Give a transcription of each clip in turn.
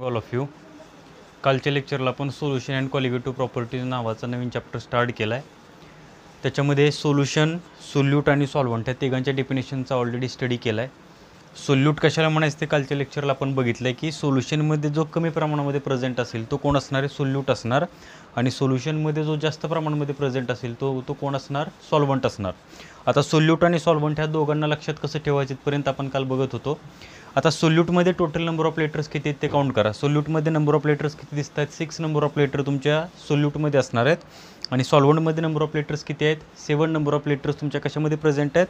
All of you. कालच्या लेक्चरला आपण solution and colligative properties नावाचा नवीन चॅप्टर स्टार्ट केला आहे. त्याच्यामध्ये सोल्युशन, सोल्यूट आणि सॉल्व्हंट ह्या तिघांच्या डेफिनेशनचा ऑलरेडी स्टडी केला आहे. सोल्यूट कशाला म्हणायचं ते कालच्या लेक्चरला आपण बघितलं आहे की सोल्युशनमध्ये जो कमी प्रमाणामध्ये प्रेझेंट असेल तो कोण असणार आहे, सोल्यूट असणार. आणि सोल्युशनमध्ये जो जास्त प्रमाणामध्ये प्रेझेंट असेल तो कोण असणार, सॉल्व्हंट असणार. आता सोल्यूट आणि सॉल्व्हंट ह्या दोघांना लक्षात कसं ठेवायचं इथपर्यंत आपण काल बघत होतो. आता सोल्यूटमध्ये टोटल नंबर ऑफ लेटर्स किती आहेत ते काउंट करा. सोल्यूटमध्ये नंबर ऑफ लेटर्स किती दिसत आहेत, 6 नंबर ऑफ लेटर तुमच्या सोल्यूटमध्ये असणार आहेत. आणि सॉल्व्हंटमध्ये नंबर ऑफ लेटर्स किती आहेत, 7 नंबर ऑफ लेटर्स तुमच्या कशामध्ये प्रेझेंट आहेत,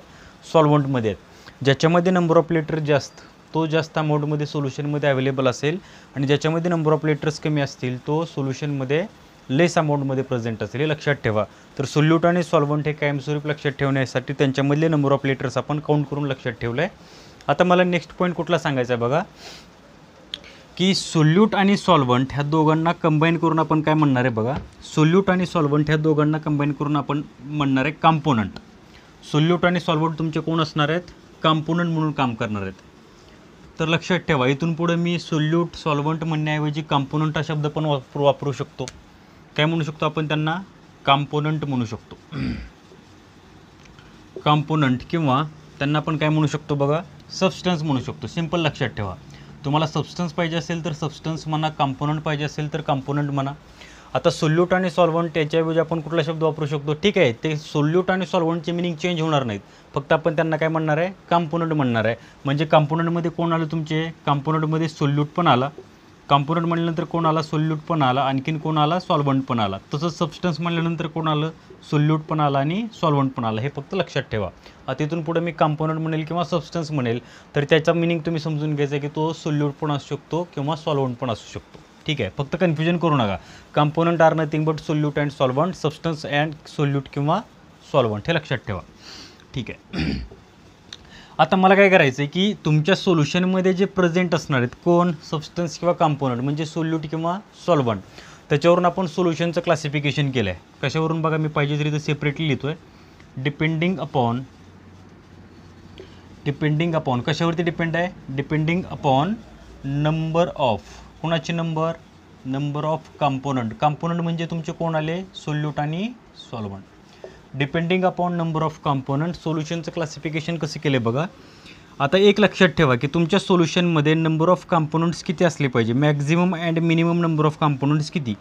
सॉल्व्हंटमध्ये आहेत. ज्याच्यामध्ये नंबर ऑफ लेटर जास्त तो जास्त अमाऊंटमध्ये सोल्युशनमध्ये अवेलेबल असेल आणि ज्याच्यामध्ये नंबर ऑफ लेटर्स कमी असतील तो सोल्युशनमध्ये लेस अमाऊंटमध्ये प्रेझेंट असेल, हे लक्षात ठेवा. तर सोल्यूट आणि सॉल्व्हंट हे कायमस्वरूपी लक्षात ठेवण्यासाठी त्यांच्यामधले नंबर ऑफ लेटर्स आपण काउंट करून लक्षात ठेवलं आहे. आता मला नेक्स्ट पॉईंट कुठला सांगायचा आहे बघा, की सोल्यूट आणि सॉल्व्हंट ह्या दोघांना कंबाईन करून आपण काय म्हणणार आहे बघा. सोल्यूट आणि सॉल्व्हंट ह्या दोघांना कंबाईन करून आपण म्हणणार आहे कॉम्पोनंट. सोल्यूट आणि सॉल्व्हंट तुमचे कोण असणार आहेत, कॉम्पोनंट म्हणून काम करणार आहेत. तर लक्षात ठेवा, इथून पुढे मी सोल्यूट सॉल्व्हंट म्हणण्याऐवजी कॉम्पोनंट हा शब्द पण वापरू शकतो. काय म्हणू शकतो आपण त्यांना, कॉम्पोनंट म्हणू शकतो. कॉम्पोनंट किंवा त्यांना आपण काय म्हणू शकतो बघा, सबस्टन्स म्हणू शकतो. सिंपल लक्षात ठेवा, तुम्हाला सबस्टन्स पाहिजे असेल तर सबस्टन्स म्हणा, कॉम्पोनंट पाहिजे असेल तर कॉम्पोनंट म्हणा. आता सोल्यूट आणि सॉल्व्हंट त्याच्याऐवजी आपण कुठला शब्द वापरू शकतो, ठीक आहे. ते सोल्यूट आणि सॉल्व्हंटचे मिनिंग चेंज होणार नाहीत, फक्त आपण त्यांना काय म्हणणार आहे, कॉम्पोनंट म्हणणार आहे. म्हणजे कॉम्पोनंटमध्ये कोण आलं तुमचे, कॉम्पोनंटमध्ये सोल्यूट पण आला, कॉम्पोनंट म्हणल्यानंतर कोण आला, सोल्यूट पण आला, आणखीन कोण आला, सॉल्व्हंट पण आला. तसंच सबस्टन्स म्हणल्यानंतर कोण आलं, सोल्यूट पण आला आणि सॉल्व्हंट पण आला. हे फक्त लक्षात ठेवा. आता इथून पुढे मी कॉम्पोनंट म्हणेल किंवा सबस्टन्स म्हणेल तर त्याचा मिनिंग तुम्ही समजून घ्यायचा की तो सोल्यूट पण असू शकतो किंवा सॉल्व्हंट पण असू शकतो, ठीक आहे. फक्त कन्फ्युजन करू नका. Component are nothing but solute and solvent, substance and solute किंवा सॉल्व्हंट, हे लक्षात ठेवा, ठीक आहे. आता मला काय करायचं आहे की तुमच्या सोल्युशनमध्ये जे प्रेझेंट असणार आहेत कोण, सबस्टन्स किंवा कॉम्पोनंट म्हणजे सोल्यूट किंवा सॉल्व्हंट, त्याच्यावरून आपण सोल्युशनचं क्लासिफिकेशन केलं आहे. कशावरून बघा, मी पाहिजे तरी इथं सेपरेटली लिहितो आहे. डिपेंडिंग अपॉन कशावरती डिपेंड आहे, डिपेंडिंग अपॉन नंबर ऑफ, कोणाचे नंबर ऑफ कॉम्पोनंट म्हणजे तुमचे कोण आले, सोल्यूट आणि solvent. Depending upon number of component सोल्युशनचं क्लासिफिकेशन कसं केलं बघा. आता एक लक्षात ठेवा की तुमच्या सोल्युशनमध्ये नंबर ऑफ कॉम्पोनंट्स किती असले पाहिजे, maximum and minimum number of components किती.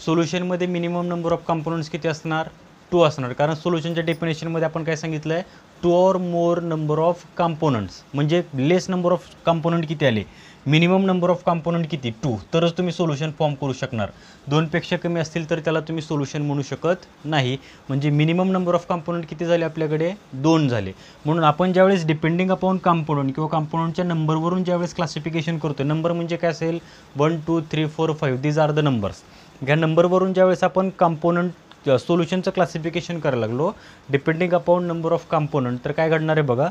सोल्युशनमध्ये मिनिमम नंबर ऑफ कॉम्पोनंट्स किती असणार, 2 असणार. कारण सोल्युशनच्या डेफिनेशनमध्ये आपण काय सांगितलं आहे, 2 or more number of components. म्हणजे लेस नंबर ऑफ कॉम्पोनंट किती आले, मिनिमम नंबर ऑफ कॉम्पोनंट किती, 2, तरच तुम्ही सोल्युशन फॉर्म करू शकणार. 2पेक्षा कमी असतील तर त्याला तुम्ही सोल्युशन म्हणू शकत नाही. म्हणजे मिनिमम नंबर ऑफ कॉम्पोनंट किती झाले आपल्याकडे, 2 झाले. म्हणून आपण ज्यावेळेस डिपेंडिंग अपॉन कॉम्पोनंट किंवा कॉम्पोनंटच्या नंबरवरून ज्यावेळेस क्लासिफिकेशन करतो, नंबर म्हणजे काय असेल, 1 2 3 4 5 दीज आर द नंबर्स. ह्या नंबरवरून ज्यावेळेस आपण कॉम्पोनंट सोल्युशनचं क्लासिफिकेशन करायला लागलो depending upon number of component, तर काय घडणार आहे बघा,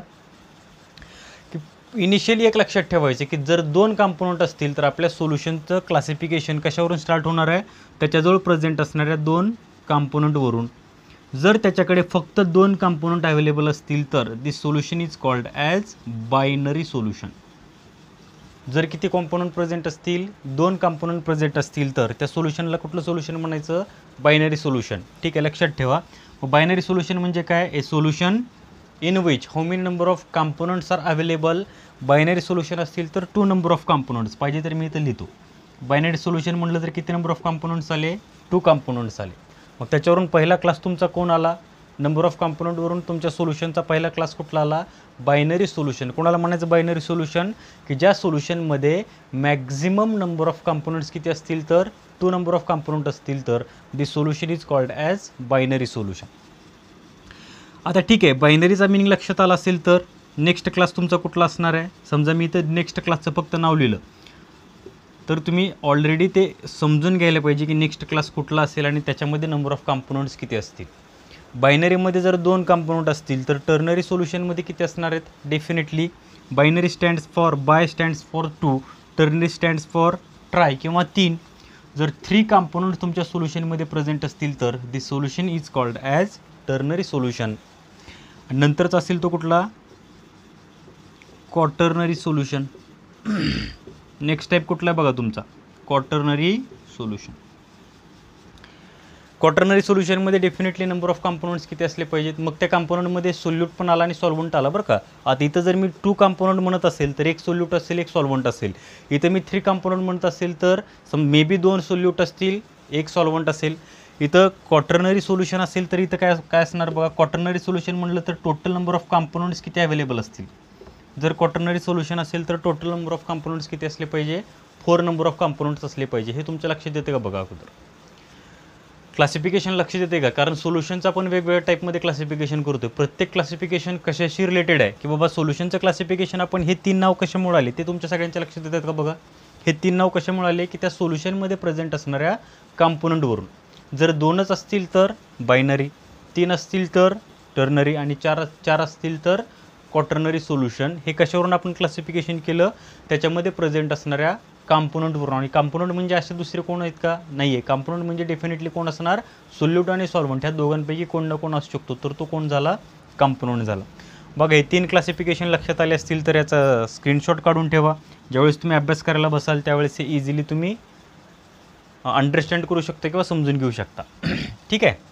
की इनिशियली एक लक्षात ठेवायचं की जर 2 कॉम्पोनंट असतील तर आपल्या सोल्युशनचं क्लासिफिकेशन कशावरून स्टार्ट होणार आहे, त्याच्याजवळ प्रेझेंट असणाऱ्या 2 कॉम्पोनंटवरून. जर त्याच्याकडे फक्त 2 कॉम्पोनंट अवेलेबल असतील तर this solution is called as binary solution. जर किती कॉम्पोनंट प्रेझेंट असतील, 2 कॉम्पोनंट प्रेझेंट असतील तर त्या सोल्युशनला कुठलं सोल्युशन म्हणायचं, बायनरी सोल्युशन, ठीक आहे. लक्षात ठेवा. बायनरी सोल्युशन म्हणजे काय, a solution in which how many number of components are available. Binary solution असतील तर 2 नंबर ऑफ कॉम्पोनंट्स, पाहिजे तर मी इथं लिहितो. बायनरी सोल्युशन म्हटलं तर किती नंबर ऑफ कॉम्पोनंट्स आले, 2 कॉम्पोनंट्स आले. मग त्याच्यावरून पहिला क्लास तुमचा कोण आला, नंबर ऑफ कॉम्पोनंटवरून तुमच्या सोल्युशनचा पहिला क्लास कुठला आला, बायनरी सोल्युशन. कोणाला म्हणायचं बायनरी सोल्युशन, की ज्या सोल्युशनमध्ये मॅक्झिमम नंबर ऑफ कॉम्पोनंट्स किती असतील तर 2 नंबर ऑफ कॉम्पोनंट असतील तर this solution is called as binary solution. आता ठीक आहे, बायनरीचा मिनिंग लक्षात आला असेल तर नेक्स्ट क्लास तुमचा कुठला असणार आहे. समजा मी इथं नेक्स्ट क्लासचं फक्त नाव लिहिलं तर तुम्ही ऑलरेडी ते समजून घ्यायला पाहिजे की नेक्स्ट क्लास कुठला असेल आणि त्याच्यामध्ये नंबर ऑफ कॉम्पोनंट्स किती असतील. बायनरीमध्ये जर 2 कॉम्पोनंट असतील तर टर्नरी सोल्युशनमध्ये किती असणार आहेत, definitely binary stands for bi, stands for 2, ternary stands for tri किंवा 3. जर 3 कॉम्पोनंट तुमच्या सोल्युशनमध्ये प्रेझेंट असतील तर this solution is called as ternary solution. नंतरचा असेल तो कुठला, क्वाटर्नरी सोल्युशन. नेक्स्ट टाईप कुठला आहे बघा तुमचा क्वाटर्नरी सोल्युशन. क्वाटर्नरी सोल्युशनमध्ये डेफिनेटली नंबर ऑफ कंपोनंट्स किती असले पाहिजेत. मग त्या कंपोनंटमध्ये सोल्यूट पण आला आणि सॉल्व्हंट आला बरं का. आता इथं जर मी 2 कंपोनंट म्हणत असेल तर एक सोल्यूट असेल एक सॉल्व्हंट असेल. इथं मी 3 कंपोनंट म्हणत असेल तर मे बी 2 सोल्यूट असतील एक सॉल्व्हंट असेल. इथं क्वाटर्नरी सोल्युशन असेल तर इथं काय असणार बघा. क्वाटर्नरी सोल्युशन म्हटलं तर टोटल नंबर ऑफ कंपोनंट्स किती अवेलेबल असतील. जर क्वाटर्नरी सोल्युशन असेल तर टोटल नंबर ऑफ कंपोनंट्स किती असले पाहिजे 4 नंबर ऑफ कंपोनंट्स असले पाहिजे. हे तुमच्या लक्षात येते का बघा अगोदर. क्लासिफिकेशन लक्षात येते का. कारण सोल्युशनचं आपण वेगवेगळ्या टाईपमध्ये क्लासिफिकेशन करतो. प्रत्येक क्लासिफिकेशन कशाशी रिलेटेड आहे की बाबा सोल्युशनचं क्लासिफिकेशन आपण हे 3 नाव कशामुळे आले ते तुमच्या सगळ्यांच्या लक्षात येतात का बघा. हे 3 नाव कशामुळे आले की त्या सोल्युशनमध्ये प्रेझेंट असणाऱ्या कंपोनंटवरून. जर 2च असतील तर बायनरी, 3 असतील तर टर्नरी आणि 4 असतील तर क्वाटर्नरी सोल्युशन. हे कशावरून आपण क्लासिफिकेशन केलं त्याच्यामध्ये प्रेझेंट असणाऱ्या कंपोनंटवरून. आणि कंपोनंट म्हणजे असे दुसरे कोण आहेत का नाही आहे. कंपोनंट म्हणजे डेफिनेटली कोण असणार सोल्यूट आणि सॉल्व्हंट. ह्या दोघांपैकी कोण ना कोण असू शकतो तर तो कोण झाला कंपोनंट झाला. बघा हे 3 क्लासिफिकेशन लक्षात आले असतील तर याचा स्क्रीनशॉट काढून ठेवा. ज्यावेळेस तुम्ही अभ्यास करायला बसाल त्यावेळेस हे इझिली तुम्ही अंडरस्टँड करू शकता किंवा समजून घेऊ शकता. ठीक आहे.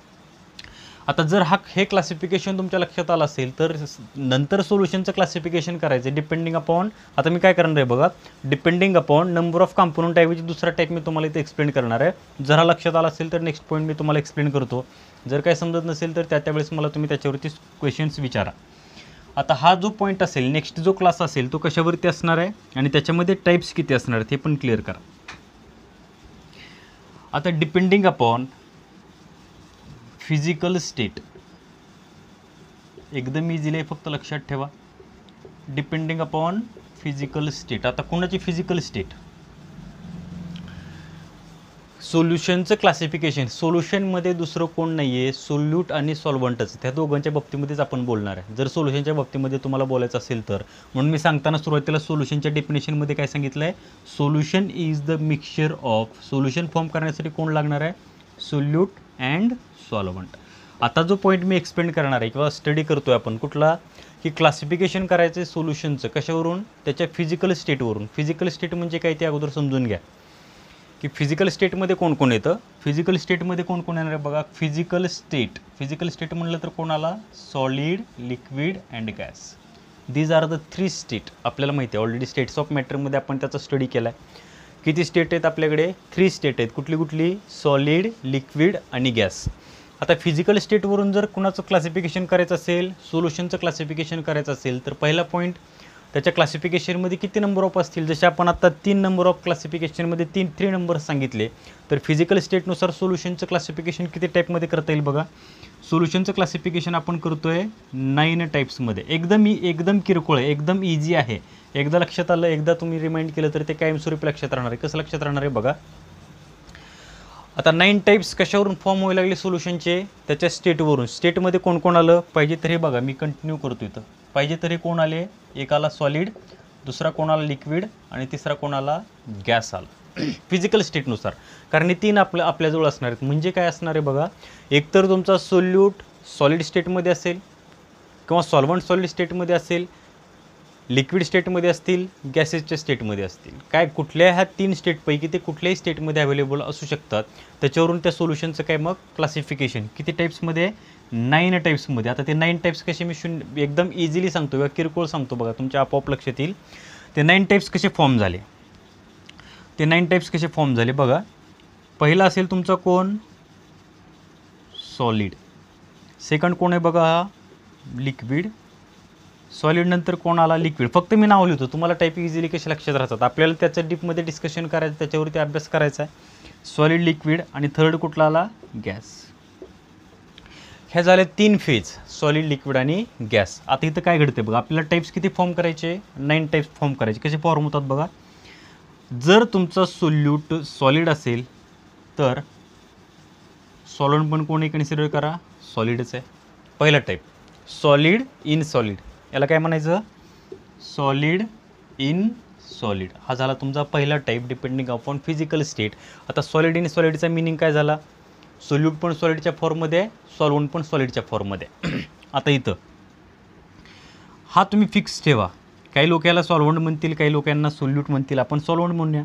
आता जर हे क्लासिफिकेशन तुमच्या लक्षात आलं असेल तर नंतर सोल्युशनचं क्लासिफिकेशन करायचं डिपेंडिंग अपॉन. आता मी काय करणार आहे बघा depending upon number of component ऐवजी दुसरा टाईप मी तुम्हाला इथे एक्सप्लेन करणार आहे. जर हा लक्षात आला असेल तर नेक्स्ट पॉईंट मी तुम्हाला एक्सप्लेन करतो. जर काय समजत नसेल तर त्यावेळेस मला तुम्ही त्याच्यावरती क्वेश्चन्स विचारा. आता हा जो पॉईंट असेल नेक्स्ट जो क्लास असेल तो कशावरती असणार आहे आणि त्याच्यामध्ये टाईप्स किती असणार आहेत हे पण क्लिअर करा. आता डिपेंडिंग अपॉन फिजिकल स्टेट एकदम इझिली आहे फक्त लक्षात ठेवा. Depending upon physical state. आता कोणाची फिजिकल स्टेट सोल्युशनचं क्लासिफिकेशन. सोल्युशनमध्ये दुसरं कोण नाही आहे सोल्यूट आणि सॉल्व्हंटच. त्या दोघांच्या बाबतीमध्येच आपण बोलणार आहे. जर सोल्युशनच्या बाबतीमध्ये तुम्हाला बोलायचं असेल तर म्हणून मी सांगताना सुरुवातीला सोल्युशनच्या डेफिनेशनमध्ये काय सांगितलं आहे solution is the mixture of. Solution form करण्यासाठी कोण लागणार आहे सोल्यूट अँड सॉल्व्हंट. आता जो पॉईंट मी एक्सप्लेन करणार आहे किंवा स्टडी करतोय आपण कुठला की क्लासिफिकेशन करायचं सोल्युशनचं कशावरून त्याच्या फिजिकल स्टेटवरून. फिजिकल स्टेट म्हणजे काय ते अगोदर समजून घ्या की फिजिकल स्टेटमध्ये कोण कोण येतं. फिजिकल स्टेटमध्ये कोण कोण येणार आहे बघा. फिजिकल स्टेट म्हणलं तर कोणाला solid liquid and gas. These are the 3 state. आपल्याला माहिती आहे ऑलरेडी स्टेट्स ऑफ मॅटरमध्ये आपण त्याचा स्टडी केला आहे. किती स्टेट आहेत आपल्याकडे 3 स्टेट आहेत. कुठली कुठली सॉलिड लिक्विड आणि गॅस. आता फिजिकल स्टेटवरून जर कुणाचं क्लासिफिकेशन करायचं असेल सोल्युशनचं क्लासिफिकेशन करायचं असेल तर पहिला पॉईंट त्याच्या क्लासिफिकेशनमध्ये किती नंबर ऑफ असतील. जसे आपण आता 3 नंबर ऑफ क्लासिफिकेशनमध्ये 3 नंबर्स सांगितले तर फिजिकल स्टेटनुसार सोल्युशनचं क्लासिफिकेशन किती टाईपमध्ये करता येईल बघा. सोल्युशनचं क्लासिफिकेशन आपण करतोय 9 टाईप्समध्ये. एकदम किरकोळ आहे एकदम इझी आहे. एकदा लक्षात आलं एकदा तुम्ही रिमाइंड केलं तर ते कायमस्वरूपी लक्षात राहणार आहे. कसं लक्षात राहणार आहे बघा. आता 9 टाईप्स कशावरून फॉर्म व्हायला लागले सोल्युशनचे त्याच्या स्टेटवरून. स्टेटमध्ये कोण कोण आलं पाहिजे तर हे बघा मी कंटिन्यू करतो इथं. पाहिजे तर हे कोण आले एक आला सॉलिड दुसरा कोण आला लिक्विड आणि तिसरा कोण आला गॅस आला फिजिकल स्टेटनुसार. कारण हे 3 आपल्याजवळ असणार आहेत. म्हणजे काय असणार आहे बघा एकतर तुमचा सोल्यूट सॉलिड स्टेटमध्ये असेल किंवा सॉल्व्हंट सॉलिड स्टेटमध्ये असेल लिक्विड स्टेटमध्ये असतील गॅसेसच्या स्टेटमध्ये असतील. काय कुठल्या ह्या 3 स्टेटपैकी ते कुठल्याही स्टेटमध्ये अवेलेबल असू शकतात. त्याच्यावरून त्या सोल्युशनचं काय मग क्लासिफिकेशन किती टाईप्समध्ये 9 टाईप्समध्ये. आता ते 9 टाईप्स कसे मी एकदम इझिली सांगतो किंवा किरकोळ सांगतो बघा तुमच्या आपोआप लक्षात येईल. ते 9 टाईप्स कसे फॉर्म झाले. ते 9 टाईप्स कसे फॉर्म झाले बघा. पहिला असेल तुमचा कोण सॉलिड. सेकंड कोण आहे बघा हा लिक्विड. सॉलिड नंतर कोण आला लिक्विड. फक्त मी नाव लिहितो तुम्हाला टाईपिंग इझिली कसे लक्षात राहतात. आपल्याला त्याचं डीपमध्ये डिस्कशन करायचं त्याच्यावरती अभ्यास करायचा आहे. सॉलिड लिक्विड आणि थर्ड कुठला आला गॅस. ह्या झाल्या 3 फेज सॉलिड लिक्विड आणि गॅस. आता इथं काय घडते बघा आपल्याला टाईप्स किती फॉर्म करायचे 9 टाईप्स फॉर्म करायचे. कसे फॉर्म होतात बघा. जर तुमचा सोल्यूट सॉलिड असेल तर सॉल्व्हंट पण कोणी कन्सिडर करा सॉलिडच आहे. पहिला टाईप सॉलिड इन सॉलिड याला काय म्हणायचं सॉलिड इन सॉलिड. हा झाला तुमचा पहिला type depending upon physical state. आता सॉलिड इन सॉलिडचा मिनिंग काय झाला सोल्यूट पण सॉलिडच्या फॉर्ममध्ये सॉल्व्हंट पण सॉलिडच्या फॉर्ममध्ये. आता इथं हा तुम्ही फिक्स ठेवा काही लोक याला सॉल्व्हंट म्हणतील, काही लोक यांना सोल्यूट म्हणतील. आपण सॉल्व्हंट म्हणूया.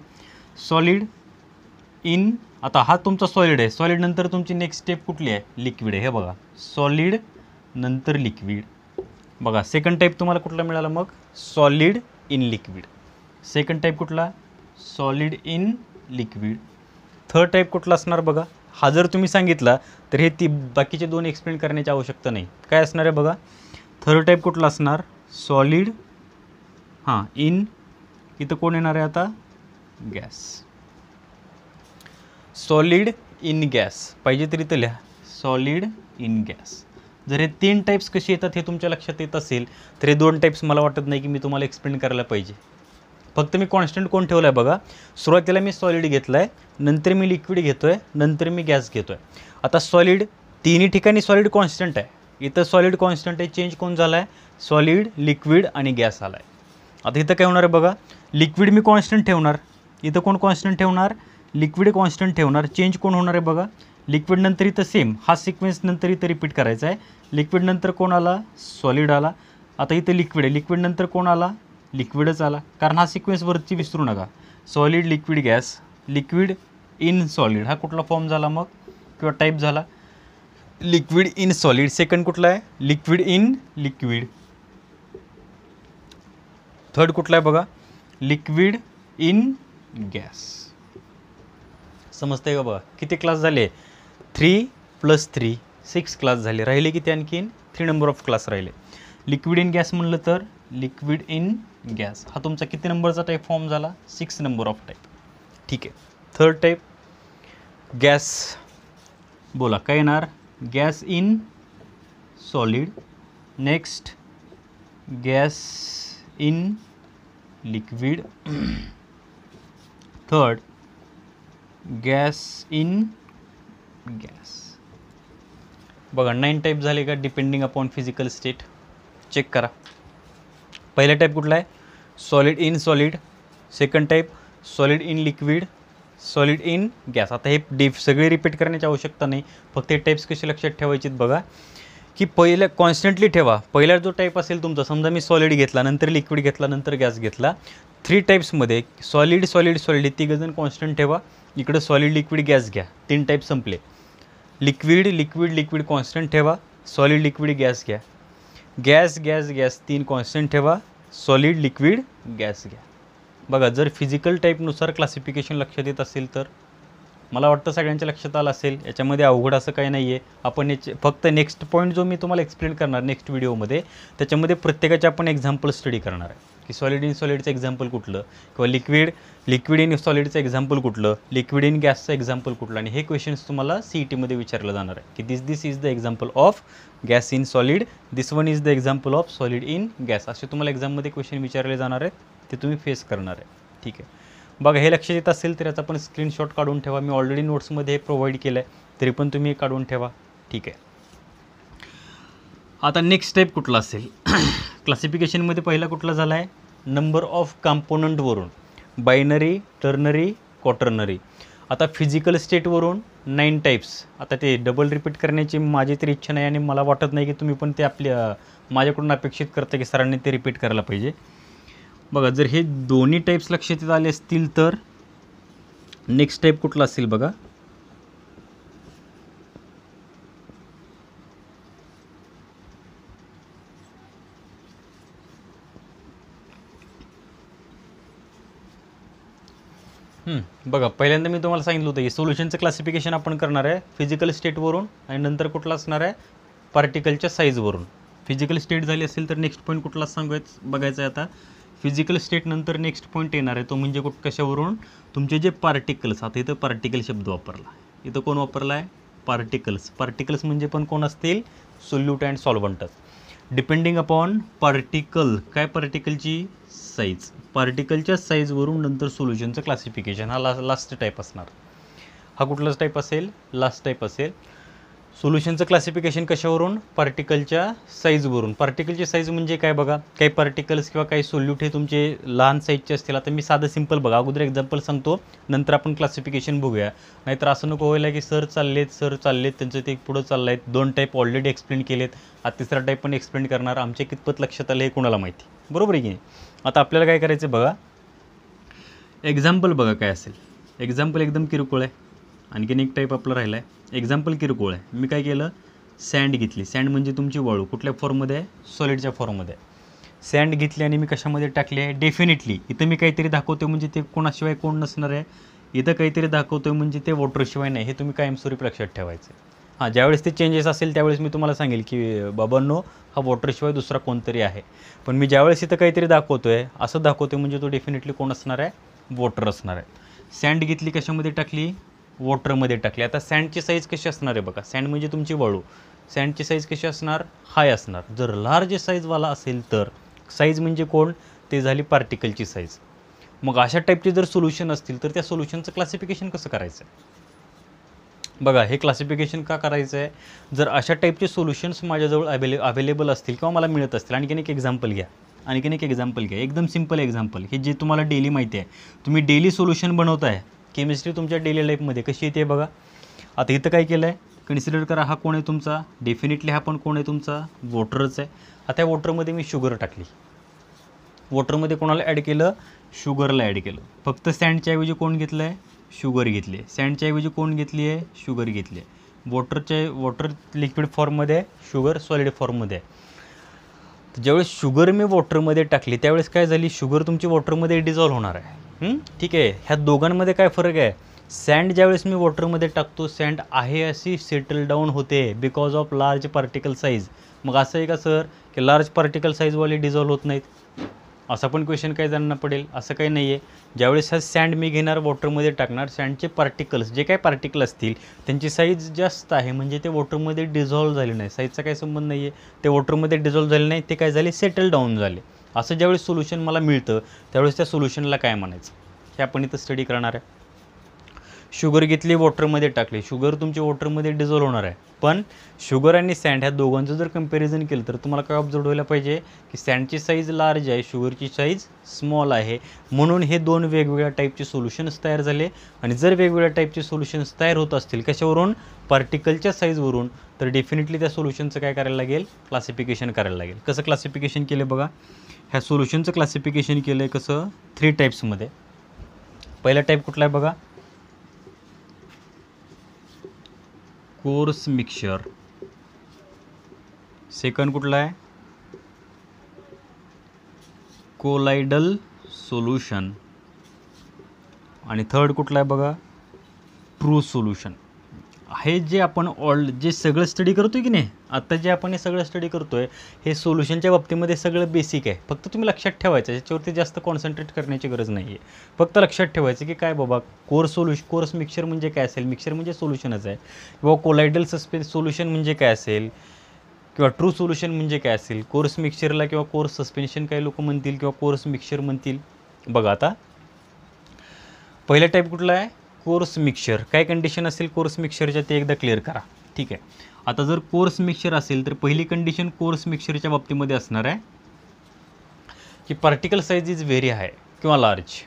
सॉलिड इन, आता हा तुमचा सॉलिड आहे. सॉलिड नंतर तुमची नेक्स्ट स्टेप कुठली आहे? लिक्विड आहे. हे बघा, सॉलिड नंतर लिक्विड. बघा सेकंड टाईप तुम्हाला कुठला मिळाला मग? Solid in liquid. Second type कुठला? Solid in liquid. Third type कुठला असणार बघा? हा जर तुम्ही सांगितला तर हे बाकीचे दोन एक्सप्लेन करण्याची आवश्यकता नाही. काय असणार आहे बघा? थर्ड टाईप कुठला असणार? सॉलिड इन, इथं कोण येणार आहे आता? गॅस. सॉलिड इन गॅस पाहिजे तरी तर लिहा, सॉलिड इन गॅस. जर हे 3 टाईप्स कसे येतात हे तुमच्या लक्षात येत असेल तर हे 2 टाईप्स मला वाटत नाही की मी तुम्हाला एक्सप्लेन करायला पाहिजे. फक्त मी कॉन्स्टंट कोण ठेवला आहे बघा? सुरुवातीला मी सॉलिड घेतला आहे, नंतर मी लिक्विड घेतो आहे, नंतर मी गॅस घेतो आहे. आता सॉलिड तिन्ही ठिकाणी सॉलिड कॉन्स्टंट आहे. इथं सॉलिड कॉन्स्टंट आहे, चेंज कोण झाला आहे? सॉलिड, लिक्विड आणि गॅस आला आहे. आता इथं काय होणार आहे बघा? लिक्विड मी कॉन्स्टंट ठेवणार, इथं कोण कॉन्स्टंट ठेवणार? लिक्विड कॉन्स्टंट ठेवणार. चेंज कोण होणार आहे बघा? लिक्विड नंतर इथं सेम हा सिक्वेन्स नंतर इथं रिपीट करायचा आहे. लिक्विड नंतर कोण आला? सॉलिड आला. आता इथं लिक्विड आहे, लिक्विड नंतर कोण आला? लिक्विडच आला. कारण हा सिक्वेन्स वरती विसरू नका. Solid, liquid, gas, liquid in solid. हा कुठला फॉर्म झाला मग किंवा टाईप झाला? Liquid in solid. सेकंड कुठला आहे? Liquid in liquid. थर्ड कुठला आहे बघा? Liquid in gas. समजतंय का बघा? किती क्लास झाले? 3 + 3 6 क्लास झाले. राहिले किती आणखीन? 3 नंबर ऑफ क्लास राहिले. लिक्विड इन गॅस म्हणलं तर लिक्विड इन गॅस हा तुमचा किती नंबरचा टाईप फॉर्म झाला? 6 नंबर ऑफ टाईप. ठीक आहे. Third type gas. बोला काय येणार? Gas in solid. Next gas in liquid. Third gas in gas. बघा 9 टाईप झाले का? Depending upon physical state. Check करा. पहिला टाईप कुठला आहे? Solid in solid. Second type solid in liquid, solid in gas. आता हे सगळे रिपीट करण्याची आवश्यकता नाही, फक्त हे टाईप्स कसे लक्षात ठेवायचे बघा की पहिलं कॉन्स्टंटली ठेवा. पहिला जो टाईप असेल तुमचा, समजा मी सॉलिड घेतला, नंतर लिक्विड घेतला, नंतर गॅस घेतला. 3 टाईप्समध्ये सॉलिड सॉलिड सॉलिड तिघंजण कॉन्स्टंट ठेवा. इकडं सॉलिड, लिक्विड, गॅस घ्या. 3 टाईप संपले. लिक्विड लिक्विड लिक्विड कॉन्स्टंट ठेवा. सॉलिड, लिक्विड, गॅस घ्या. गॅस गॅस गॅस 3 कॉन्स्टंट ठेवा. सॉलिड, लिक्विड, गॅस घ्या. बघा जर फिजिकल टाईपनुसार क्लासिफिकेशन लक्षात येत असेल तर मला वाटतं सगळ्यांच्या लक्षात आलं असेल. याच्यामध्ये अवघड असं काही नाही आहे. आपण याचे फक्त नेक्स्ट पॉईंट जो मी तुम्हाला एक्सप्लेन करणार नेक्स्ट व्हिडिओमध्ये, त्याच्यामध्ये प्रत्येकाचे आपण एक्झाम्पल स्टडी करणार आहे की सॉलिड इन सॉलिडचं एक्झाम्पल कुठलं, किंवा लिक्विड इन सॉलिडचं एक्झाम्पल कुठलं, लिक्विड इन गॅसचं एक्झाम्पल कुठलं. आणि हे क्वेश्चन्स तुम्हाला CETमध्ये विचारलं जाणार आहे की this is the example of gas in solid, this one is the example of solid in gas. असे तुम्हाला एक्झाममध्ये क्वेश्चन विचारले जाणार आहेत, ते तुम्ही फेस करणार आहे. ठीक आहे. बघा हे लक्षात येत असेल तर याचा पण स्क्रीनशॉट काढून ठेवा. मी ऑलरेडी नोट्समध्ये हे प्रोव्हाइड केलं आहे, तरी पण तुम्ही काढून ठेवा. ठीक आहे. आता नेक्स्ट टाईप कुठला असेल? क्लासिफिकेशनमध्ये पहिला कुठला झाला आहे? नंबर ऑफ कॉम्पोनंटवरून. Binary, ternary, quaternary. आता फिजिकल स्टेटवरून 9 टाईप्स. आता ते डबल रिपीट करण्याची माझी तरी इच्छा नाही आणि मला वाटत नाही की तुम्ही पण ते माझ्याकडून अपेक्षित करता की सरांनी ते रिपीट करायला पाहिजे. बघा जर हे दोन्ही टाईप्स लक्षात आले असतील तर नेक्स्ट टाईप कुठला असेल बघा? बघा पहिल्यांदा मी तुम्हाला सांगितलं होतं की सोल्युशनचं क्लासिफिकेशन आपण करणार आहे फिजिकल स्टेटवरून, आणि नंतर कुठला असणार आहे? पार्टिकलच्या साईजवरून. फिजिकल स्टेट झाली असेल तर नेक्स्ट पॉईंट कुठला बघायचं आहे आता. फिजिकल स्टेट नंतर नेक्स्ट पॉईंट येणार आहे तो म्हणजे कशावरून? तुमचे जे पार्टिकल्स. आता इथं पार्टिकल शब्द वापरला, इथं कोण वापरला आहे? पार्टिकल्स. पार्टिकल्स म्हणजे पण कोण असतील? सोल्यूट अँड सॉल्व्हंटच. Depending upon particle. काय? पार्टिकलची साईज. पार्टिकलच्या साईजवरून नंतर सोल्युशनचं क्लासिफिकेशन. हा लास्ट टाईप असणार. हा कुठलाच टाईप असेल? लास्ट टाईप असेल. सोल्युशनचं क्लासिफिकेशन कशावरून? पार्टिकलच्या साईजवरून. पार्टिकलची साईज म्हणजे काय बघा, काही पार्टिकल्स किंवा काही सोल्यूट हे तुमचे लहान साईजचे असतील. आता मी साधं सिंपल बघा, अगोदर एक्झाम्पल सांगतो, नंतर आपण क्लासिफिकेशन बघूया. नाहीतर असं नको व्हायला की सर चाललेत त्यांचं ते पुढं चाललं आहेत, 2 टाईप ऑलरेडी एक्सप्लेन केलेत, आता तिसरा टाईप पण एक्सप्लेन करणार, आमच्या कितपत लक्षात आलं हे कोणाला माहिती, बरोबर आहे की नाही. आता आपल्याला काय करायचं बघा, एक्झाम्पल बघा काय असेल. एक्झाम्पल एकदम किरकोळ आहे. आणखीन एक टाईप आपलं राहिला आहे. एक्झाम्पल किरकोळ आहे. मी काय केलं, सँड घेतली. सँड म्हणजे तुमची वाळू. कुठल्या फॉर्ममध्ये आहे? सॉलिडच्या फॉर्ममध्ये. सँड घेतली आणि मी कशामध्ये टाकली आहे? डेफिनेटली इथं मी काहीतरी दाखवतो म्हणजे ते कोणाशिवाय कोण नसणार आहे. इथं काहीतरी दाखवतो म्हणजे ते वॉटरशिवाय नाही. हे तुम्ही कायमस्वरूपी लक्षात ठेवायचं. हां, ज्यावेळेस ते चेंजेस असेल त्यावेळेस मी तुम्हाला सांगेल की बाबांनो हा वॉटरशिवाय दुसरा कोणतरी आहे. पण मी ज्यावेळेस इथं काहीतरी दाखवतो आहे, असं दाखवतो म्हणजे तो डेफिनेटली कोण असणार आहे? वॉटर असणार आहे. सँड घेतली, कशामध्ये टाकली? वॉटरमध्ये टाकली. आता सँडची साईज कशी असणार आहे बघा. सँड म्हणजे तुमची वाळू. सँडची साईज कशी असणार? हाय असणार. जर लार्ज साईजवाला असेल तर साईज म्हणजे कोण? ते झाली पार्टिकलची साईज. मग अशा टाईपचे जर सोल्युशन असतील तर त्या सोल्युशनचं क्लासिफिकेशन कसं करायचं आहे बघा. हे क्लासिफिकेशन का करायचं आहे? जर अशा टाईपचे सोल्युशन्स माझ्याजवळ अवेलेबल असतील किंवा मला मिळत असतील. आणखीन एक एक्झाम्पल घ्या. एकदम सिम्पल एक्झाम्पल, हे जे तुम्हाला डेली माहिती आहे. तुम्ही डेली सोल्युशन बनवताय. केमिस्ट्री तुमच्या डेली लाईफमध्ये कशी येते बघा. आता इथं काय केलं आहे? कन्सिडर करा, हा कोण आहे तुमचा? डेफिनेटली हा पण कोण आहे तुमचा? वॉटरच आहे. आता या वॉटरमध्ये मी शुगर टाकली. वॉटरमध्ये कोणाला ॲड केलं? शुगरला ॲड केलं. फक्त सँडच्या ऐवजी कोण घेतलं आहे? शुगर घेतली आहे. सँडच्या ऐवजी कोण घेतली आहे? शुगर घेतली आहे. वॉटर लिक्विड फॉर्ममध्ये आहे, शुगर सॉलिड फॉर्ममध्ये आहे. तर ज्यावेळेस शुगर मी वॉटरमध्ये टाकली त्यावेळेस काय झाली? शुगर तुमची वॉटरमध्ये डिझॉल्व होणार आहे. ठीक आहे. ह्या दोघांमध्ये काय फरक आहे? सँड ज्यावेळेस मी वॉटरमध्ये टाकतो, सँड आहे अशी सेटल डाऊन होते because of large particle size. मग असं आहे का सर की लार्ज पार्टिकल साईजवाले डिझॉल्व होत नाहीत? असा पण क्वेश्चन काय जाणं पडेल. असं काही नाही आहे. ज्यावेळेस हा सँड मी घेणार, वॉटरमध्ये टाकणार, सँडचे पार्टिकल्स जे काही पार्टिकल असतील त्यांची साईज जास्त आहे म्हणजे ते वॉटरमध्ये डिझॉल्व झाले नाही. साईजचा काही संबंध नाही आहे. ते वॉटरमध्ये डिझॉल्व झाले नाही, ते काय झाले? सेटल डाऊन झाले. असं ज्यावेळेस सोल्युशन मला मिळतं त्यावेळेस त्या सोल्युशनला काय म्हणायचं हे आपण इथं स्टडी करणार आहे. शुगर घेतली, वॉटरमध्ये टाकली. शुगर तुमची वॉटरमध्ये डिझॉल्व होणार आहे. पण शुगर आणि सँड ह्या दोघांचं जर कंपॅरिझन केलं तर तुम्हाला काय ऑब्झर्व व्हायला पाहिजे की सँडची साईज लार्ज आहे, शुगरची साईज स्मॉल आहे. म्हणून हे 2 वेगवेगळ्या टाईपचे सोल्युशन्स तयार झाले. आणि जर वेगवेगळ्या टाईपचे सोल्युशन्स तयार होत असतील कशावरून? पार्टिकलच्या साईजवरून, तर डेफिनेटली त्या सोल्युशनचं काय करायला लागेल? क्लासिफिकेशन करायला लागेल. कसं क्लासिफिकेशन केलं बघा. ह्या सोल्युशनचं क्लासिफिकेशन केलं आहे कसं? 3 टाईप्समध्ये. पहिला टाईप कुठला आहे बघा? Course mixture. सेकंड कुठला आहे? कोलायडल सोल्युशन. आणि थर्ड कुठला आहे बघा? True solution. हे जे आपण जे सगळं स्टडी करतोय की नाही, आता जे आपण हे सगळं स्टडी करतोय हे सोल्युशनच्या बाबतीमध्ये सगळं बेसिक आहे. फक्त तुम्ही लक्षात ठेवायचं, याच्यावरती जास्त कॉन्सन्ट्रेट करण्याची गरज नाही आहे. फक्त लक्षात ठेवायचं की काय बाबा कोर्स मिक्सचर म्हणजे काय असेल? मिक्सचर म्हणजे सोल्युशनच आहे. किंवा कोलायडल सोल्युशन म्हणजे काय असेल? किंवा ट्रू सोल्युशन म्हणजे काय असेल? कोर्स मिक्सचरला किंवा कोर्स सस्पेन्शन काही लोक म्हणतील किंवा कोर्स मिक्सचर म्हणतील. बघा आता पहिला टाईप कुठला आहे? Course mixture. काय कंडिशन असेल कोर्स मिक्सचरच्या ते एकदा क्लिअर करा. ठीक आहे. आता जर कोर्स मिक्सचर असेल तर पहिली कंडिशन कोर्स मिक्सचरच्या बाबतीमध्ये असणार आहे की particle size is very high किंवा लार्ज.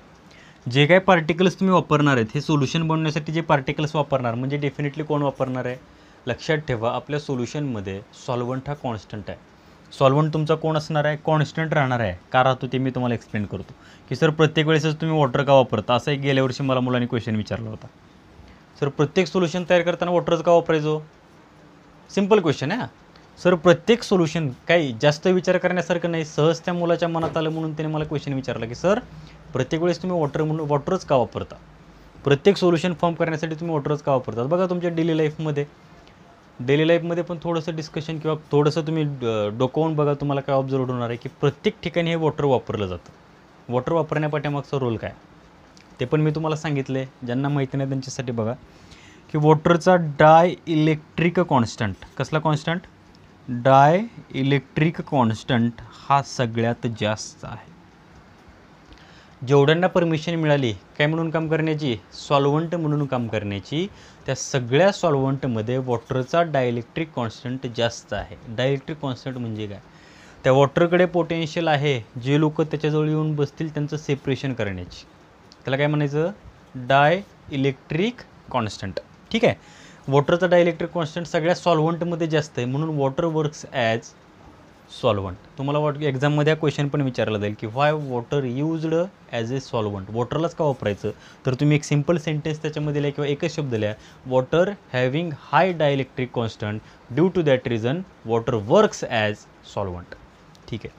जे काही पार्टिकल्स तुम्ही वापरणार आहेत हे सोल्युशन बनवण्यासाठी जे पार्टिकल्स वापरणार म्हणजे डेफिनेटली कोण वापरणार आहे? लक्षात ठेवा, आपल्या सोल्युशनमध्ये सॉल्व्हंट हा कॉन्स्टंट आहे. सॉल्व्हंट तुमचा कोण असणार आहे? कॉन्स्टंट राहणार आहे. का राहतो ते मी तुम्हाला एक्सप्लेन करतो की सर प्रत्येक वेळेसच तुम्ही वॉटर का वापरता? असं एक गेल्या वर्षी मला मुलांनी क्वेश्चन विचारला होता. सर प्रत्येक सोल्युशन तयार करताना वॉटरच का वापरायचो? सिम्पल क्वेश्चन आहे. सर प्रत्येक सोल्युशन काही जास्त विचार करण्यासारखं नाही. सहज त्या मुलाच्या मनात आलं म्हणून त्याने मला क्वेश्चन विचारला की सर प्रत्येक वेळेस तुम्ही वॉटरच का वापरता? प्रत्येक सोल्युशन फॉर्म करण्यासाठी तुम्ही वॉटरच का वापरतात? बघा तुमच्या डेली लाईफमध्ये पण थोडंसं डिस्कशन किंवा थोडंसं तुम्ही डोकावून बघा, तुम्हाला काय ऑब्झर्व होणार आहे की प्रत्येक ठिकाणी हे वॉटर वापरलं जातं. वॉटर वापरण्यापाठीमागचा रोल काय ते पण मी तुम्हाला सांगितलं आहे. ज्यांना माहिती नाही त्यांच्यासाठी बघा की वॉटरचा डाय इलेक्ट्रिक कॉन्स्टंट. कसला कॉन्स्टंट? डाय इलेक्ट्रिक कॉन्स्टंट हा सगळ्यात जास्त आहे. जेवढ्यांना परमिशन मिळाली काय म्हणून काम करण्याची, सॉल्व्हंट म्हणून काम करण्याची, त्या सगळ्या सॉल्व्हंटमध्ये वॉटरचा डायलेक्ट्रिक कॉन्स्टंट जास्त आहे. डायलेक्ट्रिक कॉन्स्टंट म्हणजे काय, त्या वॉटरकडे पोटेन्शियल आहे, जे लोक त्याच्याजवळ येऊन बसतील त्यांचं सेपरेशन करण्याची, त्याला काय म्हणायचं, डाय इलेक्ट्रिक कॉन्स्टंट. ठीक आहे. वॉटरचा डायलेक्ट्रिक कॉन्स्टंट सगळ्या सॉल्व्हंटमध्ये जास्त आहे, म्हणून वॉटर वर्क्स ॲज सॉल्व्हंट. तुम्हाला एक्झाममध्ये हा क्वेश्चन पण विचारला जाईल की व्हाय वॉटर यूज्ड ॲज ए सॉल्व्हंट, वॉटरलाच का वापरायचं. तर तुम्ही एक सिम्पल सेंटेन्स त्याच्यामध्ये लिहा किंवा एकच शब्द लिहा, water having high dielectric constant due to that reason water works as solvent. ठीक आहे.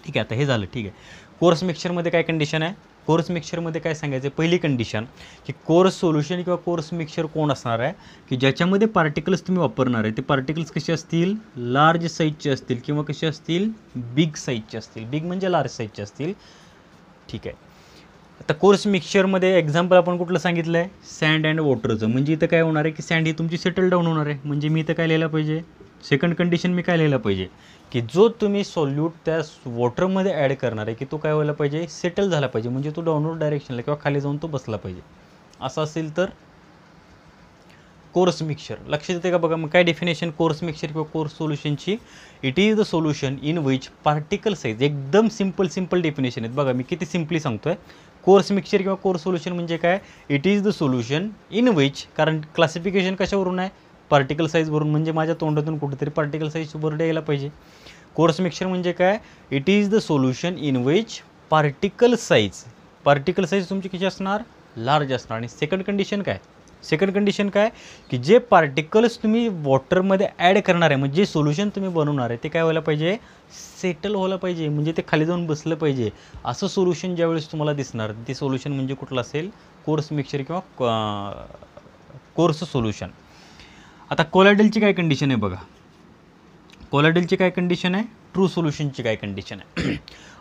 ठीक आहे, आता हे झालं. ठीक आहे. कोर्स मिक्सचरमध्ये काय कंडिशन आहे, कोर्स मिक्सचरमध्ये काय सांगायचं आहे, पहिली कंडिशन की कोर्स सोल्युशन किंवा कोर्स मिक्सचर कोण असणार आहे की ज्याच्यामध्ये पार्टिकल्स तुम्ही वापरणार आहे ते पार्टिकल्स कसे असतील, लार्ज साईजचे असतील किंवा कसे असतील, बिग साईजचे असतील. बिग म्हणजे लार्ज साईजचे असतील. ठीक आहे. आता कोर्स मिक्सचरमध्ये एक्झाम्पल आपण कुठलं सांगितलं आहे, सँड अँड वॉटरचं. म्हणजे इथं काय होणार आहे की सँड ही तुमची सेटल डाऊन होणार आहे. म्हणजे मी इथं काय लिहायला पाहिजे, सेकंड कंडिशन मी काय लिहायला पाहिजे की जो तुम्ही सॉल्यूट त्या वॉटरमध्ये ॲड करणार आहे की तो काय व्हायला पाहिजे, सेटल झाला पाहिजे. म्हणजे तो डाऊनवर्ड डायरेक्शनला किंवा खाली जाऊन तो बसला पाहिजे. असं असेल तर कोर्स मिक्सचर. लक्षात येते का बघा. मग काय डेफिनेशन कोर्स मिक्सचर किंवा कोर्स सोल्युशनची, it is the solution in which particle size. एकदम सिम्पल डेफिनेशन आहेत बघा, मी किती सिम्पली सांगतोय. कोर्स मिक्सचर किंवा कोर्स सोल्युशन म्हणजे काय, it is the solution in which, कारण क्लासिफिकेशन कशावरून आहे, पार्टिकल साईजवरून. म्हणजे माझ्या तोंडातून कुठेतरी पार्टिकल साईज वर्ड यायला पाहिजे. कोर्स मिक्सचर म्हणजे काय, it is the solution in which particle size तुमची किती असणार, लार्ज असणार. आणि सेकंड कंडिशन काय की जे पार्टिकल्स तुम्ही वॉटरमध्ये ॲड करणार आहे, म्हणजे जे सोल्युशन तुम्ही बनवणार आहे ते काय व्हायला पाहिजे, सेटल व्हायला पाहिजे. म्हणजे ते खाली जाऊन बसलं पाहिजे. असं सोल्युशन ज्यावेळेस तुम्हाला दिसणार ते सोल्युशन म्हणजे कुठलं असेल, कोर्स मिक्सचर किंवा कोर्स सोल्युशन. आता कोलॉइडलची काय कंडिशन आहे बघा, कोलॉइडलची काय कंडिशन आहे, ट्रू सोल्युशनची काय कंडिशन आहे.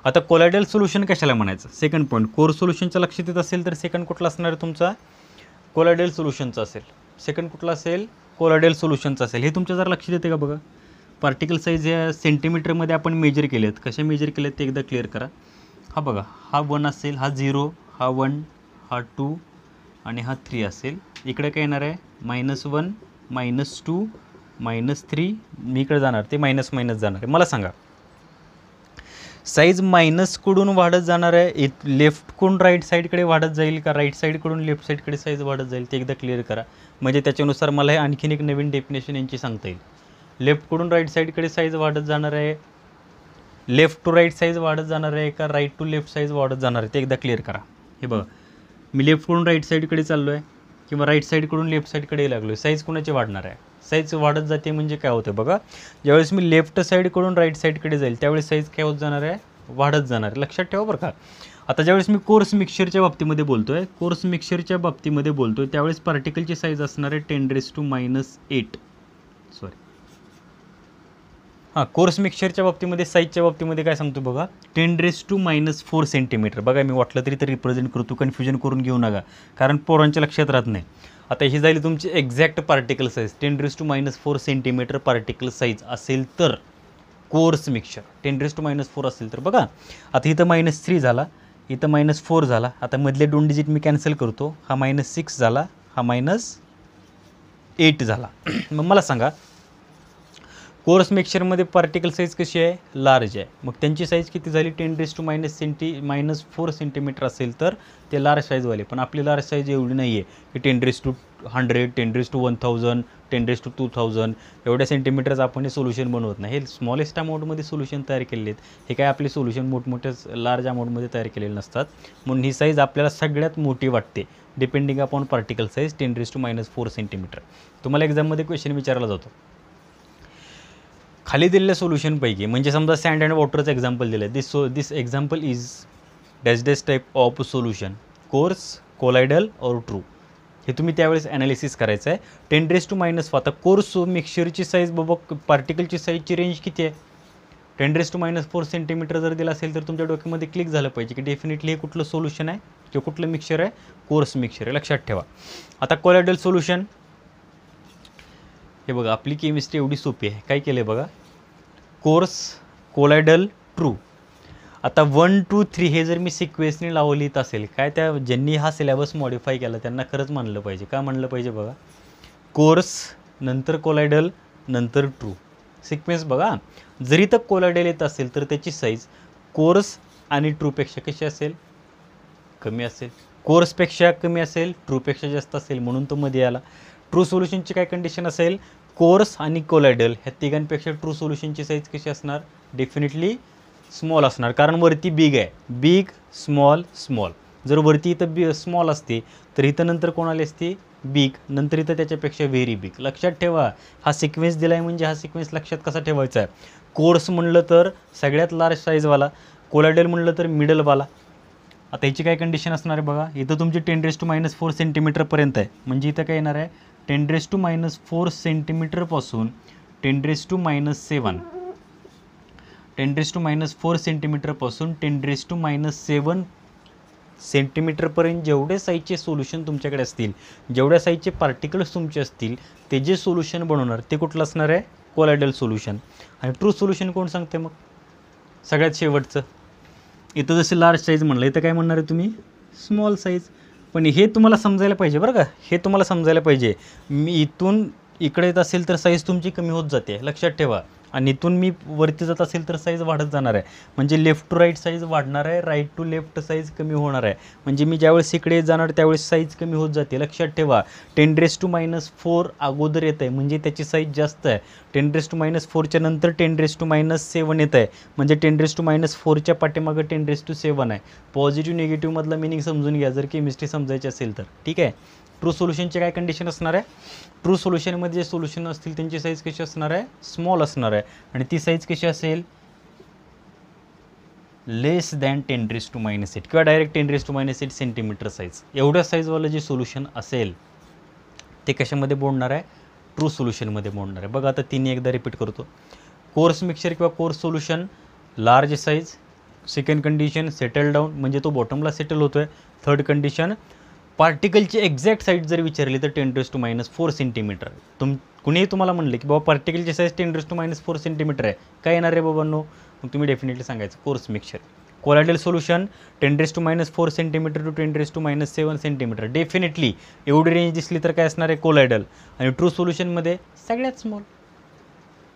आता कोलॉइडल सोल्युशन कशाला म्हणायचं, सेकंड पॉईंट. कोर्स सोल्युशनचा लक्षात येत असेल तर सेकंड कुठला असणार आहे तुमचा, कोलॉइडल सोल्युशनचा असेल. सेकंड कुठला असेल, कोलॉइडल सोल्युशनचा असेल. हे तुमच्या जरा लक्षात येते का बघा. पार्टिकल साईज या सेंटीमीटरमध्ये आपण मेजर केलेत, कशा मेजर केलेत ते एकदा क्लिअर करा. हा बघा, हा 1 असेल, हा 0, हा 1, हा 2 आणि हा 3 असेल. इकडे काय येणार आहे, -1, -2, -3. मी इकडे जाणार, ते मायनस जाणार आहे. मला सांगा साईज मायनसकडून वाढत जाणार आहे, लेफ्टकडून राईट साईडकडे वाढत जाईल का राईट साईडकडून लेफ्ट साईडकडे साईज वाढत जाईल, ते एकदा क्लिअर करा. म्हणजे त्याच्यानुसार मला हे आणखीन एक नवीन डेफिनेशन यांची सांगता येईल. लेफ्टकडून राईट साईडकडे साईज वाढत जाणार आहे, लेफ्ट टू राईट साईज वाढत जाणार आहे का राईट टू लेफ्ट साईज वाढत जाणार आहे, ते एकदा क्लिअर करा. हे बघा, मी लेफ्टकडून राईट साईडकडे चाललो आहे किंवा राईट साईडकडून लेफ्ट साईडकडे लागलो आहे, साईज कोणाची वाढणार आहे, साईज वाढत जाते. म्हणजे काय होतं बघा, ज्यावेळेस मी लेफ्ट साईडकडून राईट साईडकडे जाईल त्यावेळेस साईज काय होत जाणार आहे, वाढत जाणार आहे. लक्षात ठेवा बरं का. आता ज्यावेळेस मी कोर्स मिक्सचरच्या बाबतीमध्ये बोलतोय, त्यावेळेस पार्टिकलची साईज असणार आहे 10⁻⁸. सॉरी, हां, कोर्स मिक्सचरच्या बाबतीमध्ये साईजच्या बाबतीमध्ये काय सांगतो बघा, 10⁻⁴ सेंटीमीटर. बघा, मी वाटलं तरी रिप्रेझेंट करतो, कन्फ्युजन करून घेऊ नका, कारण पोरांच्या लक्षात राहत नाही. आता ही झाली तुमची exact particle size. 10⁻⁴ centimetre particle size असेल तर कोर्स मिक्सचर. 10⁻⁴ असेल तर बघा, आता इथं -3 झाला, इथं -4 झाला. आता मधले 2 डिजिट मी कॅन्सल करतो. हा -6 झाला, हा -8 झाला. मग मला सांगा, कोर्स मिक्सचरमध्ये पार्टिकल साईज कशी आहे, लार्ज आहे. मग त्यांची साईज किती झाली, 10⁻⁴ सेंटीमीटर असेल तर ते लार्ज साईजवाले. पण आपली लार्ज साईज एवढी नाही आहे की 10⁻100, 10⁻1000, 10⁻2000 एवढ्या सेंटीमीटरचं आपण हे सोल्युशन बनवत नाही. हे स्मॉलेस्ट अमाऊंटमध्ये सोल्युशन तयार केलेले आहेत. हे काय आपले सोल्युशन मोठमोठ्या लार्ज अमाऊंटमध्ये तयार केलेले नसतात. म्हणून ही साईज आपल्याला सगळ्यात मोठी वाटते, depending upon particle size 10⁻⁴ centimetre. तुम्हाला एक्झाममध्ये क्वेश्चन विचारला जातो, खाली दिलेल्या सोल्युशनपैकी, म्हणजे समजा सँड अँड वॉटरचं एक्झाम्पल दिलं आहे, this example is dash type of solution, coarse, colloidal or true. हे तुम्ही त्यावेळेस ॲनालिसिस करायचं आहे. 10⁻⁴. आता कोर्स मिक्सचरची साईज बाबा, पार्टिकलची साईजची रेंज किती आहे, 10⁻⁴ सेंटीमीटर जर दिला असेल तर तुमच्या डोक्यामध्ये क्लिक झालं पाहिजे की डेफिनेटली हे कुठलं सोल्युशन आहे किंवा कुठलं मिक्सचर आहे, कोर्स मिक्सचर आहे. लक्षात ठेवा. आता कोलायडल सोल्युशन, हे बघा, आपली केमिस्ट्री एवढी सोपी आहे. काय केलं आहे बघा, कोर्स, कोलायडल, ट्रू. आता 1 2 3 हे जर मी सिक्वेन्सने लावलीत असेल काय, त्या ज्यांनी हा सिलेबस मॉडिफाय केला त्यांना खरंच मानलं पाहिजे. का मानलं पाहिजे बघा, कोर्स नंतर कोलायडल नंतर ट्रू सिक्वेन्स बघा. जरी तर कोलायडल येत असेल तर त्याची साईज कोर्स आणि ट्रूपेक्षा कशी असेल, कमी असेल. कोर्सपेक्षा कमी असेल, ट्रूपेक्षा जास्त असेल, म्हणून तो मध्ये आला. ट्रू सोल्युशनची काय कंडिशन असेल, कोर्स आणि कोलायडल ह्या तिघांपेक्षा ट्रू सोल्युशनची साईज कशी असणार, डेफिनेटली स्मॉल असणार. कारण वरती बिग आहे, बिग स्मॉल स्मॉल. जर वरती इथं स्मॉल असते तर इथं नंतर कोणाला असते बिग, नंतर इथं त्याच्यापेक्षा व्हेरी बिग. लक्षात ठेवा, हा सिक्वेन्स दिला आहे म्हणजे हा सिक्वेन्स लक्षात कसा ठेवायचा आहे. कोर्स म्हणलं तर सगळ्यात लार्ज साईजवाला, कोलायडल म्हणलं तर मिडलवाला. आता ह्याची काय कंडिशन असणार आहे बघा, इथं तुमची 10⁻⁻⁴ सेंटीमीटरपर्यंत आहे, म्हणजे इथं काय येणार आहे 10⁻⁻⁴ सेंटीमीटरपासून 10⁻⁻⁷ 10⁻⁻⁴ सेंटीमीटरपासून 10⁻⁻⁷ सेंटीमीटरपर्यंत जेवढे साईजचे सोल्युशन तुमच्याकडे असतील, जेवढ्या साईजचे पार्टिकल्स तुमचे असतील, ते जे सोल्युशन बनवणार ते कुठलं असणार आहे, कोलायडल सोल्युशन. आणि ट्रू सोल्युशन कोण सांगते मग, सगळ्यात शेवटचं. इथं जसे लार्ज साईज म्हणलं, इथं काय म्हणणार आहे तुम्ही, स्मॉल साईज. पण हे तुम्हाला समजायला पाहिजे बरं का, हे तुम्हाला समजायला पाहिजे. मी इथून इकडे येत असेल तर साईज तुमची कमी होत जाते, लक्षात ठेवा. आणि इथून मी वरती जात असेल तर साईज वाढत जाणार आहे. म्हणजे लेफ्ट टू राईट साईज वाढणार आहे, राईट टू लेफ्ट साईज कमी होणार आहे. म्हणजे मी ज्यावेळेस इकडे जाणार त्यावेळेस साईज कमी होत जाते, लक्षात ठेवा. 10⁻⁻⁴ अगोदर येत आहे म्हणजे त्याची साईज जास्त आहे. 10⁻⁻⁴ नंतर 10⁻⁷ येत आहे म्हणजे 10⁻⁴ च्या पाठीमागं 10⁻⁷ आहे. पॉझिटिव्ह निगेटिव्हमधला मिनिंग समजून घ्या जर केमिस्ट्री समजायची असेल तर, ठीक आहे. ट्रू सोल्युशनची काय कंडिशन असणार आहे, ट्रू सोल्युशनमध्ये जे सोल्युशन असतील त्यांची साईज कशी असणार आहे, स्मॉल असणार आहे. आणि ती साईज कशी असेल, लेस दॅन 10⁻⁻⁸ किंवा डायरेक्ट 10⁻⁸ सेंटीमीटर साईज. एवढ्या साईजवालं जे सोल्युशन असेल ते कशामध्ये बोलणार आहे, ट्रू सोल्युशनमध्ये बोलणार आहे. बघा आता तिन्ही एकदा रिपीट करतो. कोर्स मिक्सचर किंवा coarse solution large size. Second condition settle down म्हणजे तो बॉटमला सेटल होतो आहे. थर्ड कंडिशन पार्टिकलची एक्झॅक्ट साईज जर विचारली तर 10⁻⁴ सेंटीमीटर. कुणीही तुम्हाला म्हणले की बाबा पार्टिकलची साईज 10⁻⁴ सेंटीमीटर आहे, काय येणार आहे बाबांनो, मग तुम्ही डेफिनेटली सांगायचं coarse mixture. Colloidal solution 10⁻⁴ centimetre to 10⁻⁷ centimetre. Definitely एवढी रेंज दिसली तर काय असणार आहे, कोलायडल. आणि ट्रू सोल्युशनमध्ये सगळ्यात स्मॉल,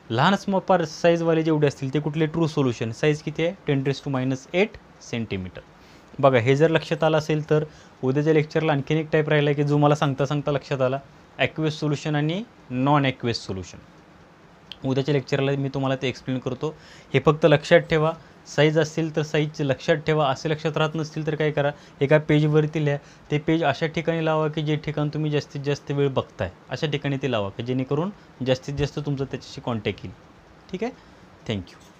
लहान स्मॉल साईजवाले जेवढे असतील ते कुठले, ट्रू सोल्युशन. साईज किती आहे, 10⁻⁸ सेंटीमीटर. बघा हे जर लक्षात आलं असेल तर उद्याच्या लेक्चरला आणखीन एक टाईप राहिला की जो मला सांगता सांगता लक्षात आला, ॲक्वेस सोल्युशन आणि नॉन ॲक्वेस सोल्युशन. उद्याच्या लेक्चरला मी तुम्हाला ते एक्सप्लेन करतो. हे फक्त लक्षात ठेवा, साईज असतील तर साईजचे लक्षात ठेवा. असे लक्षात राहत नसतील तर काय करा, एका पेजवरती लिहा. ते पेज अशा ठिकाणी लावा की जे ठिकाण तुम्ही जास्तीत जास्त वेळ बघताय अशा ठिकाणी ते लावा की जेणेकरून जास्तीत जास्त तुमचं त्याच्याशी कॉन्टॅक्ट येईल. ठीक आहे, थँक्यू.